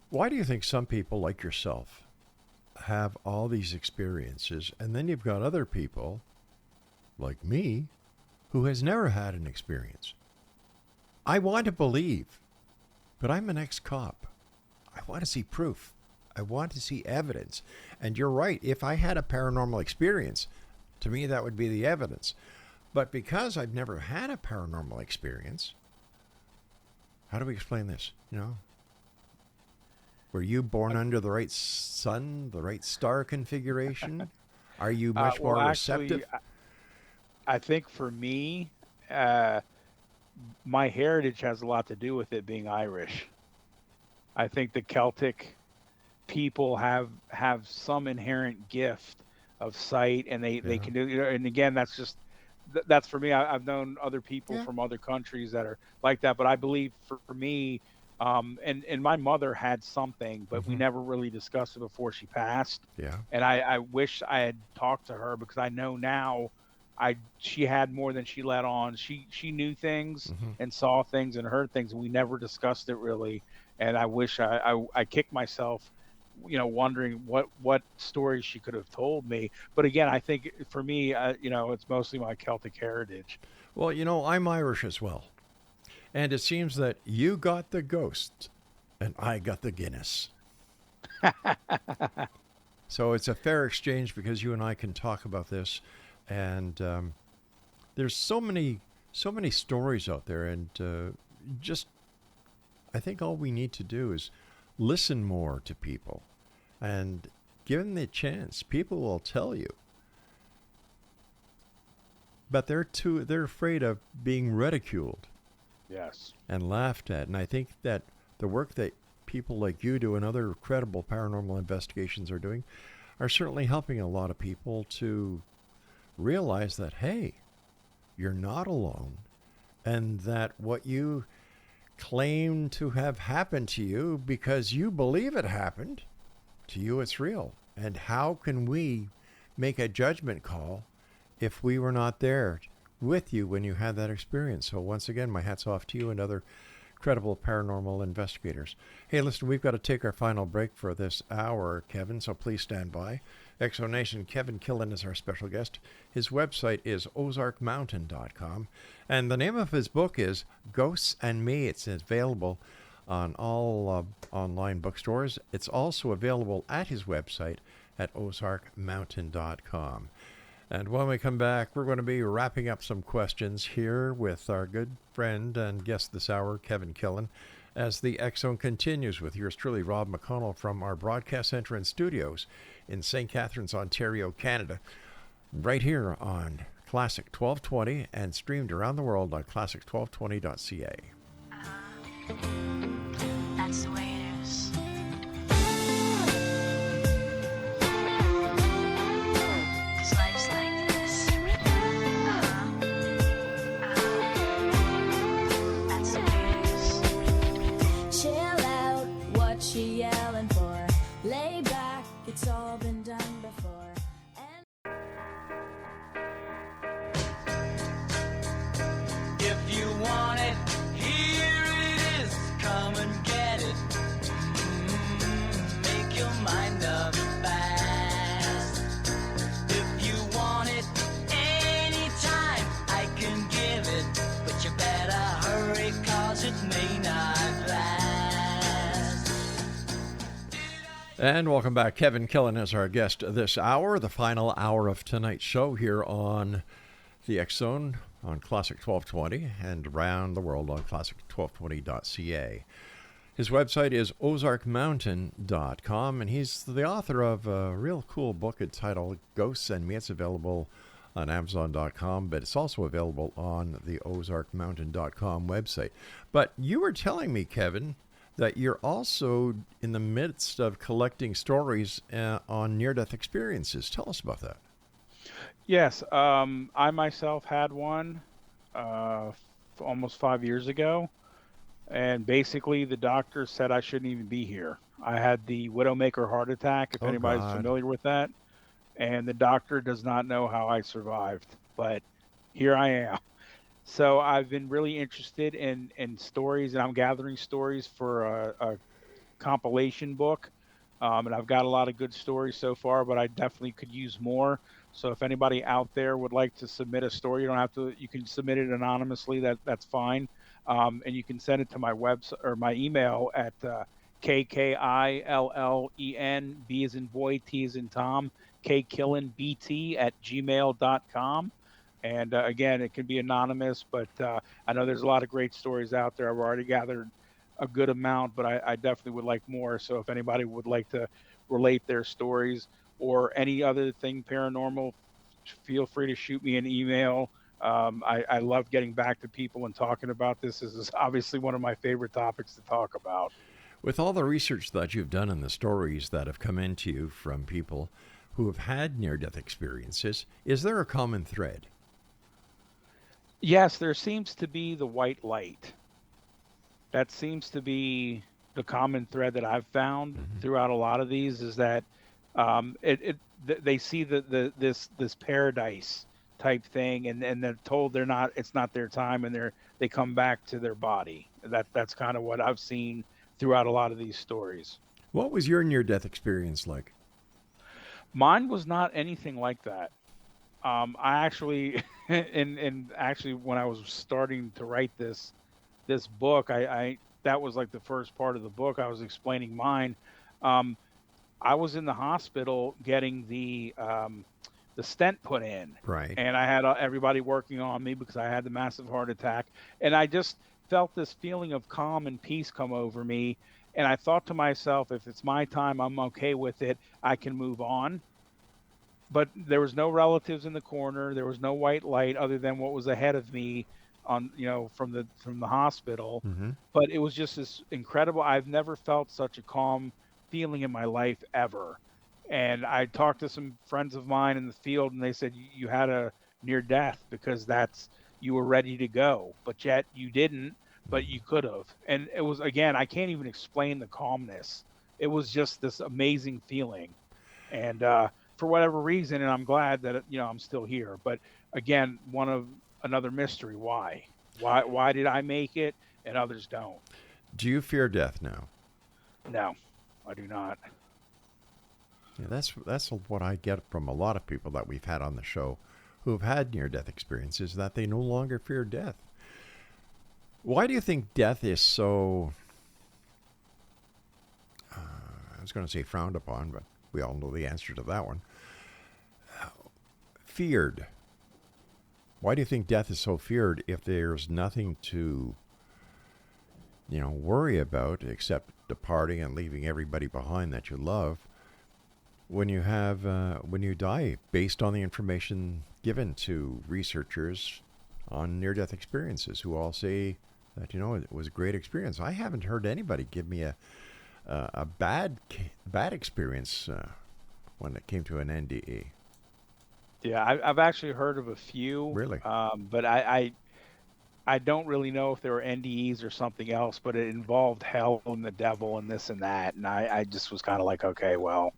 D: Why do you think some people like yourself have all these experiences, and then you've got other people like me, who has never had an experience. I want to believe, but I'm an ex-cop. I want to see proof. I want to see evidence. And you're right. If I had a paranormal experience, to me, that would be the evidence. But because I've never had a paranormal experience, how do we explain this? You know, were you born under the right sun, the right star configuration? Are you much more receptive?
E: Actually, I think for me, my heritage has a lot to do with it being Irish. I think the Celtic people have some inherent gift of sight, and they can do. And again, that's just that's for me. I've known other people from other countries that are like that, but I believe for me, and my mother had something, but we never really discussed it before she passed.
D: Yeah.
E: And I wish I had talked to her, because I know now she had more than she let on. She knew things and saw things and heard things, and we never discussed it really. And I wish I kicked myself, wondering what stories she could have told me. But again, I think for me, it's mostly my Celtic heritage.
D: Well, I'm Irish as well. And it seems that you got the ghost and I got the Guinness. So it's a fair exchange, because you and I can talk about this. And there's so many stories out there. And I think all we need to do is listen more to people, and give them the chance. People will tell you, but they're afraid of being ridiculed,
E: Yes,
D: and laughed at. And I think that the work that people like you do and other credible paranormal investigations are doing are certainly helping a lot of people to realize that, hey, you're not alone, and that what you claim to have happened to you, because you believe it happened to you, it's real. And how can we make a judgment call if we were not there with you when you had that experience? So once again, my hat's off to you and other credible paranormal investigators. Hey, listen, we've got to take our final break for this hour, Kevin, so please stand by. Exonation, Kevin KILLEN is our special guest. His website is ozarkmountain.com, and the name of his book is Ghosts and Me. It's available on all online bookstores. It's also available at his website at ozarkmountain.com. And when we come back, we're going to be wrapping up some questions here with our good friend and guest this hour, Kevin KILLEN, as the X Zone continues with yours truly, Rob McConnell, from our broadcast center and studios in St. Catharines, Ontario, Canada, right here on Classic 1220 and streamed around the world on classic1220.ca.
F: That's the way it is. 'Cause life's like this. That's the way it is. Chill out, what you yelling for? Lay back, it's all been done before.
C: If you want it, here it is. Come and get it. Make your mind up fast. If you want it anytime, I can give it. But you better hurry, 'cause it may not last.
D: And welcome back. Kevin KILLEN is our guest this hour, the final hour of tonight's show here on the X Zone on Classic 1220 and around the world on classic1220.ca. His website is ozarkmountain.com, and he's the author of a real cool book entitled Ghosts and Me. It's available on Amazon.com, but it's also available on the ozarkmountain.com website. But you were telling me, Kevin, that you're also in the midst of collecting stories on near-death experiences. Tell us about that.
E: Yes, I myself had one almost 5 years ago, and basically the doctor said I shouldn't even be here. I had the Widowmaker heart attack, if anybody's
D: God.
E: familiar with that, and the doctor does not know how I survived, but here I am. So I've been really interested in stories, and I'm gathering stories for a compilation book And I've got a lot of good stories so far, but I definitely could use more. So if anybody out there would like to submit a story, you don't have to. You can submit it anonymously. That's fine. And you can send it to my website or my email at KKILLEN, B as in boy, T as in Tom, KKillenBT at gmail.com. And again, it can be anonymous, but I know there's a lot of great stories out there. I've already gathered a good amount, but I definitely would like more. So if anybody would like to relate their stories or any other thing paranormal, feel free to shoot me an email. I love getting back to people and talking about this. This is obviously one of my favorite topics to talk about.
D: With all the research that you've done and the stories that have come into you from people who have had near-death experiences, is there a common thread?
E: Yes, there seems to be the white light. That seems to be the common thread that I've found throughout a lot of these is that they see this paradise type thing, and they're told it's not their time, and they come back to their body. That's kind of what I've seen throughout a lot of these stories.
D: What was your near-death experience like?
E: Mine was not anything like that. I actually, and actually, when I was starting to write this book, I that was like the first part of the book. I was explaining mine. I was in the hospital getting the stent put in,
D: Right.
E: and I had everybody working on me because I had the massive heart attack, and I just felt this feeling of calm and peace come over me, and I thought to myself, if it's my time, I'm okay with it. I can move on. But there was no relatives in the corner. There was no white light other than what was ahead of me on, from the hospital. But it was just this incredible. I've never felt such a calm feeling in my life ever. And I talked to some friends of mine in the field, and they said you had a near death because you were ready to go, but yet you didn't, but you could have. And it was, again, I can't even explain the calmness. It was just this amazing feeling. And for whatever reason, and I'm glad that I'm still here. But again, another mystery. Why did I make it and others don't?
D: Do you fear death now?
E: No, I do not.
D: Yeah, that's what I get from a lot of people that we've had on the show who have had near-death experiences, that they no longer fear death. Why do you think death is so, I was going to say frowned upon, but we all know the answer to that one. Feared. Why do you think death is so feared if there's nothing to, worry about except departing and leaving everybody behind that you love when you die, based on the information given to researchers on near-death experiences who all say that, it was a great experience. I haven't heard anybody give me a bad experience when it came to an NDE.
E: Yeah, I've actually heard of a few.
D: Really?
E: But I don't really know if they were NDEs or something else, but it involved hell and the devil and this and that. And I just was kind of like, okay, well,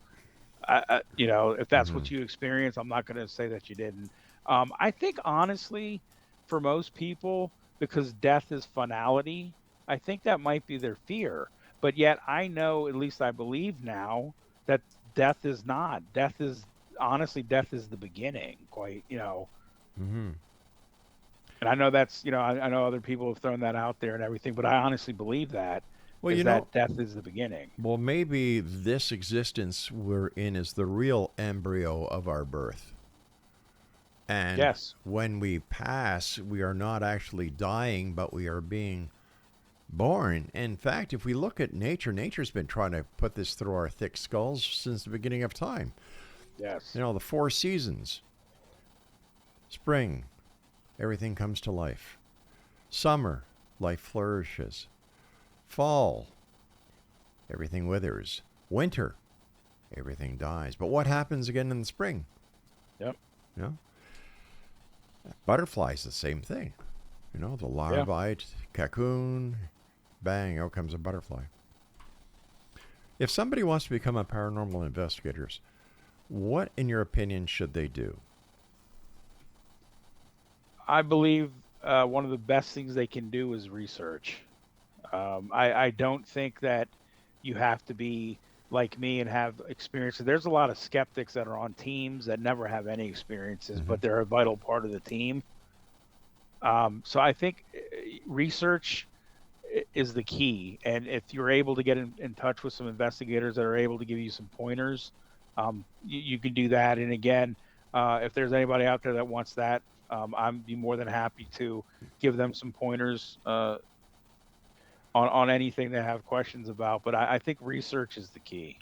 E: if that's what you experienced, I'm not going to say that you didn't. I think, honestly, for most people, because death is finality, I think that might be their fear. But yet I know, at least I believe now, that death is not. Death is the beginning, quite, And I know that's, I know other people have thrown that out there and everything, but I honestly believe that.
D: Well,
E: that death is the beginning.
D: Well, maybe this existence we're in is the real embryo of our birth. And
E: yes,
D: when we pass, we are not actually dying, but we are being born. In fact, if we look at nature's been trying to put this through our thick skulls since the beginning of time.
E: yes.
D: The 4 seasons. Spring, everything comes to life. Summer, life flourishes. Fall, everything withers. Winter, everything dies. But what happens again in the spring?
E: Yep.
D: Butterflies, the same thing. The larvae, cocoon, bang, out comes a butterfly. If somebody wants to become a paranormal investigator, what, in your opinion, should they do?
E: I believe one of the best things they can do is research. I don't think that you have to be like me and have experiences. There's a lot of skeptics that are on teams that never have any experiences, but they're a vital part of the team. So I think research is the key. And if you're able to get in touch with some investigators that are able to give you some pointers, you can do that. And again, if there's anybody out there that wants that, I'd be more than happy to give them some pointers on anything they have questions about. But I think research is the key.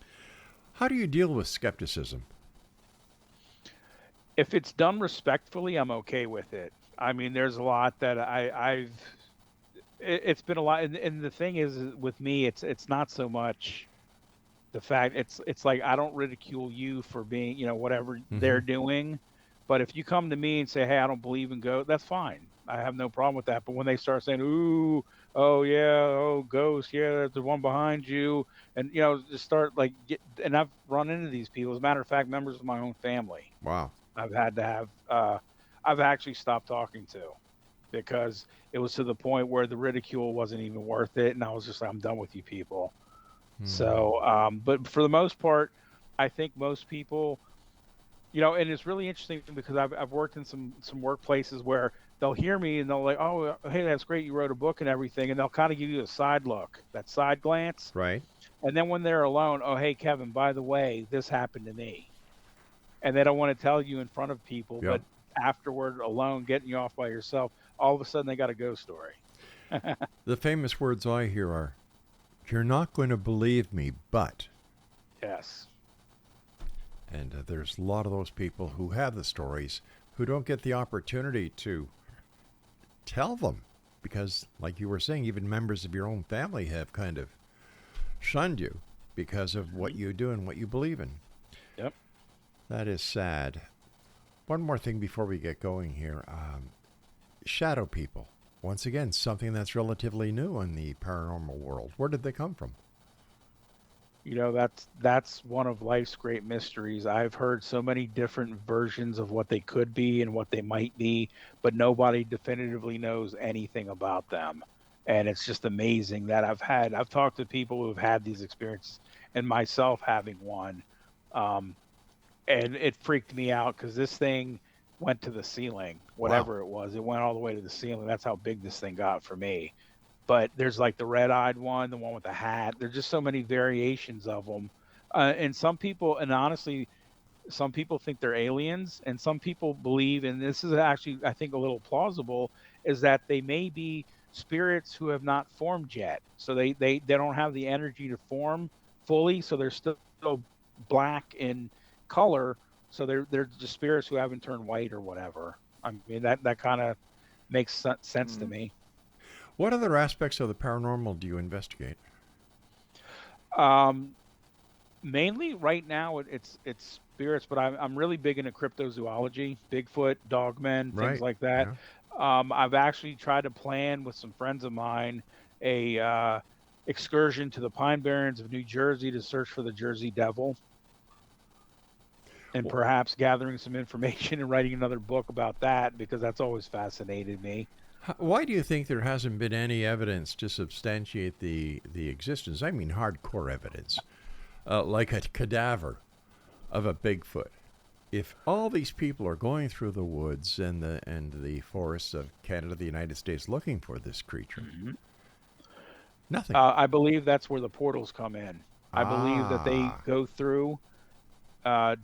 D: How do you deal with skepticism?
E: If it's done respectfully, I'm okay with it. I mean, there's a lot that it's been a lot, and the thing is with me, it's not so much the fact. It's like I don't ridicule you for being, whatever they're doing, but if you come to me and say, hey, I don't believe in ghosts, that's fine. I have no problem with that. But when they start saying, ooh, oh yeah, oh ghost, yeah, there's the one behind you, and just start and I've run into these people. As a matter of fact, members of my own family.
D: Wow.
E: I've had to have. I've actually stopped talking to, because it was to the point where the ridicule wasn't even worth it, and I was just like, I'm done with you people. So, but for the most part, I think most people, and it's really interesting because I've worked in some workplaces where they'll hear me and they'll like, oh, hey, that's great, you wrote a book and everything, and they'll kind of give you a side look, that side glance,
D: Right.
E: and then when they're alone, oh, hey, Kevin, by the way, this happened to me, and they don't want to tell you in front of people,
D: Yep.
E: but afterward, alone, getting you off by yourself, all of a sudden they got a ghost story.
D: The famous words I hear are, "You're not going to believe me, but."
E: Yes.
D: And there's a lot of those people who have the stories who don't get the opportunity to tell them because, like you were saying, even members of your own family have kind of shunned you because of what you do and what you believe in.
E: Yep.
D: That is sad. One more thing before we get going here. Shadow people. Once again, something that's relatively new in the paranormal world. Where did they come from?
E: That's one of life's great mysteries. I've heard so many different versions of what they could be and what they might be, but nobody definitively knows anything about them. And it's just amazing that I've talked to people who have had these experiences, and myself having one. And it freaked me out because this thing went to the ceiling, whatever it was. It went all the way to the ceiling. That's how big this thing got for me. But there's like the red-eyed one, the one with the hat. There's just so many variations of them. And some people, and honestly, some people think they're aliens, and some people believe, and this is actually, I think, a little plausible, is that they may be spirits who have not formed yet. So they don't have the energy to form fully, so they're still black in color, so they're just spirits who haven't turned white or whatever. I mean, that kind of makes sense to me.
D: What other aspects of the paranormal do you investigate?
E: Mainly right now it's spirits, but I'm really big into cryptozoology, Bigfoot, dogmen, things
D: Right.
E: like that.
D: Yeah.
E: I've actually tried to plan with some friends of mine a excursion to the Pine Barrens of New Jersey to search for the Jersey Devil, and perhaps gathering some information and writing another book about that, because that's always fascinated me.
D: Why do you think there hasn't been any evidence to substantiate the existence? I mean, hardcore evidence, like a cadaver of a Bigfoot. If all these people are going through the woods and the forests of Canada, the United States, looking for this creature, nothing.
E: I believe that's where the portals come in. I believe that they go through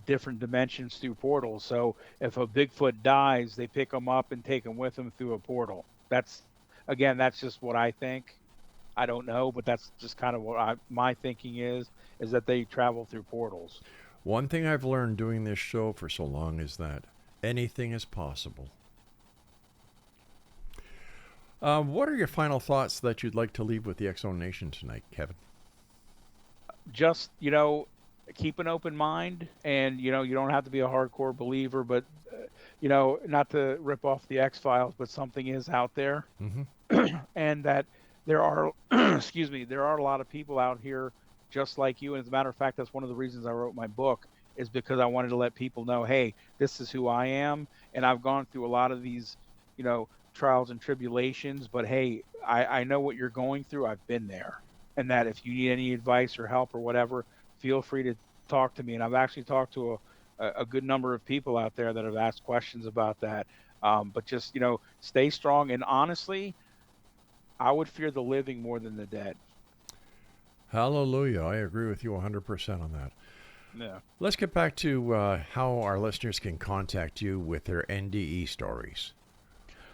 E: different dimensions through portals. So if a Bigfoot dies, they pick them up and take them with them through a portal. That's just what I think. I don't know, but that's just kind of what my thinking is that they travel through portals.
D: One thing I've learned doing this show for so long is that anything is possible. What are your final thoughts that you'd like to leave with the X-Zone Nation tonight, Kevin?
E: Just, keep an open mind, and, you don't have to be a hardcore believer, but, not to rip off the X-Files, but something is out there. And that there are, there are a lot of people out here just like you. And as a matter of fact, that's one of the reasons I wrote my book, is because I wanted to let people know, hey, this is who I am. And I've gone through a lot of these, trials and tribulations, but hey, I know what you're going through. I've been there. And that if you need any advice or help or whatever, feel free to talk to me. And I've actually talked to a good number of people out there that have asked questions about that. But just, stay strong. And honestly, I would fear the living more than the dead.
D: Hallelujah. I agree with you 100% on that.
E: Yeah.
D: Let's get back to how our listeners can contact you with their NDE stories.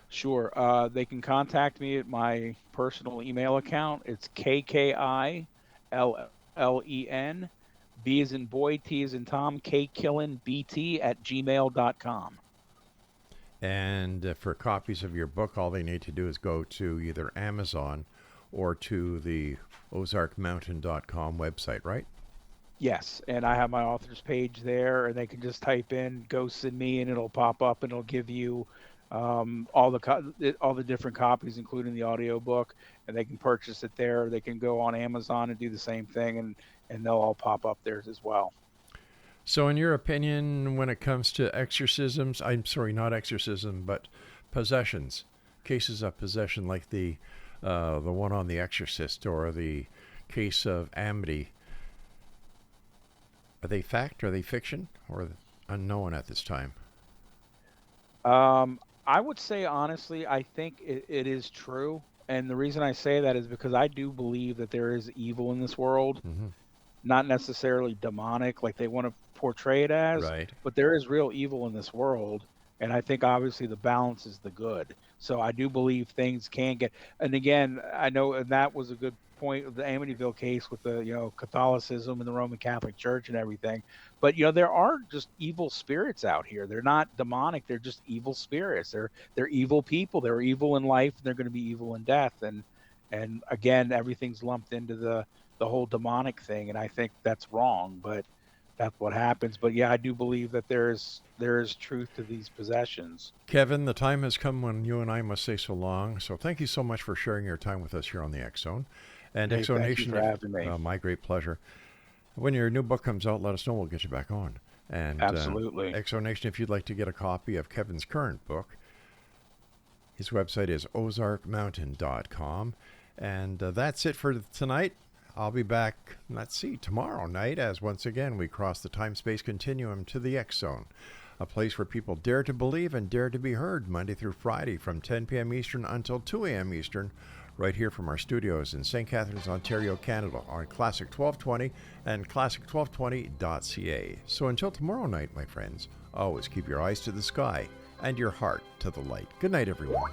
E: Sure. They can contact me at my personal email account. It's KKILLEN, B as in boy, T as in Tom, KILLEN at gmail.com.
D: And for copies of your book, all they need to do is go to either Amazon or to the ozarkmountain.com website, right?
E: Yes, and I have my author's page there, and they can just type in "Ghosts in Me" and it'll pop up, and it'll give you all the different copies, including the audiobook, and they can purchase it there. They can go on Amazon and do the same thing, and they'll all pop up there as well.
D: So in your opinion, when it comes to exorcisms, I'm sorry, not exorcism, but possessions, cases of possession like the one on The Exorcist or the case of Amity, are they fact, are they fiction, or unknown at this time?
E: I would say, honestly, I think it is true. And the reason I say that is because I do believe that there is evil in this world.
D: Mm-hmm.
E: Not necessarily demonic like they want to portray it as,
D: right.
E: But there is real evil in this world. And I think obviously the balance is the good. So I do believe things can get, and again, I know, and that was a good point of the Amityville case with the, Catholicism and the Roman Catholic Church and everything. But, there are just evil spirits out here. They're not demonic. They're just evil spirits. They're evil people. They're evil in life, and they're going to be evil in death. And again, everything's lumped into the whole demonic thing. And I think that's wrong, but that's what happens. But yeah, I do believe that there is truth to these possessions.
D: Kevin, the time has come when you and I must say so long. So thank you so much for sharing your time with us here on the X Zone. And
E: Hey,
D: X Zone
E: thank you
D: Nation,
E: for having me.
D: My great pleasure. When your new book comes out, let us know. We'll get you back on. And
E: Absolutely.
D: X Zone Nation, if you'd like to get a copy of Kevin's current book, his website is ozarkmountain.com. And that's it for tonight. I'll be back, tomorrow night, as once again we cross the time-space continuum to the X Zone, a place where people dare to believe and dare to be heard Monday through Friday from 10 p.m. Eastern until 2 a.m. Eastern, right here from our studios in St. Catharines, Ontario, Canada, on Classic 1220 and classic1220.ca. So until tomorrow night, my friends, always keep your eyes to the sky and your heart to the light. Good night, everyone.